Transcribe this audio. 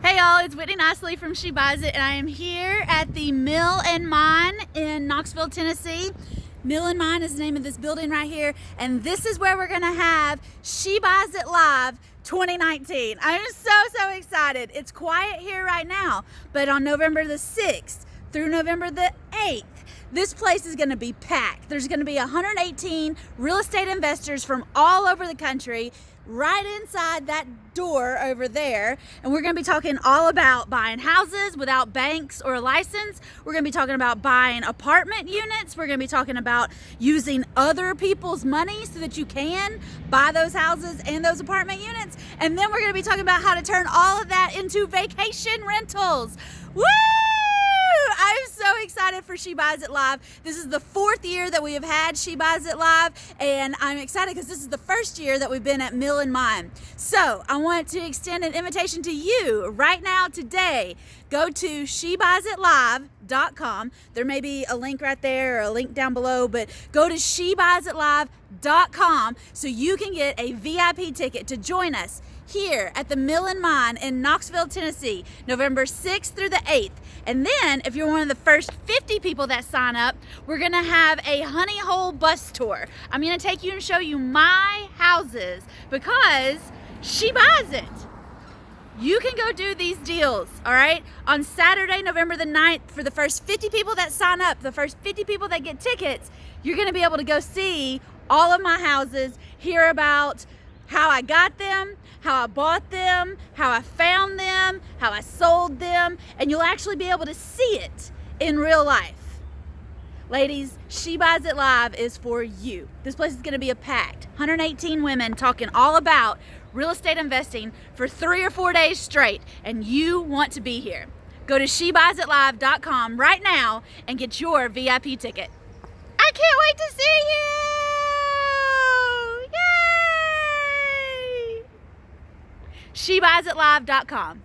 Hey y'all, it's Whitney Nicely from She Buys It, and I am here at the Mill and Mine in Knoxville, Tennessee. Mill and Mine is the name of this building right here, and this is where we're gonna have She Buys It Live 2019. I'm so excited. It's quiet here right now, but on November the 6th through November the 8th, this place is gonna be packed. There's gonna be 118 real estate investors from all over the country right inside that door over there, and we're going to be talking all about buying houses without banks or a license. We're going to be talking about buying apartment units. We're going to be talking about using other people's money so that you can buy those houses and those apartment units, and then we're going to be talking about how to turn all of that into vacation rentals. Woo! I'm so excited for She Buys It Live. This is the 4th year that we have had She Buys It Live, and I'm excited because this is the first year that we've been at Mill and Mine. So I want to extend an invitation to you right now today. Go to SheBuysItLive.com. There may be a link right there or a link down below, but go to SheBuysItLive.com so you can get a VIP ticket to join us here at the Mill and Mine in Knoxville, Tennessee, November 6th through the 8th. And then if you're one of the first 50 people that sign up, we're gonna have a honey hole bus tour. I'm gonna take you and show you my houses because she buys it. You can go do these deals, all right? On Saturday, November the 9th, for the first 50 people that sign up, the first 50 people that get tickets, you're gonna be able to go see all of my houses, hear about how I got them, how I bought them, how I found them, how I sold them, and you'll actually be able to see it in real life. Ladies, She Buys It Live is for you. This place is gonna be a packed 118 women talking all about real estate investing for 3 or 4 days straight, and you want to be here. Go to SheBuysItLive.com right now and get your VIP ticket. I can't wait to see you! SheBuysItLive.com.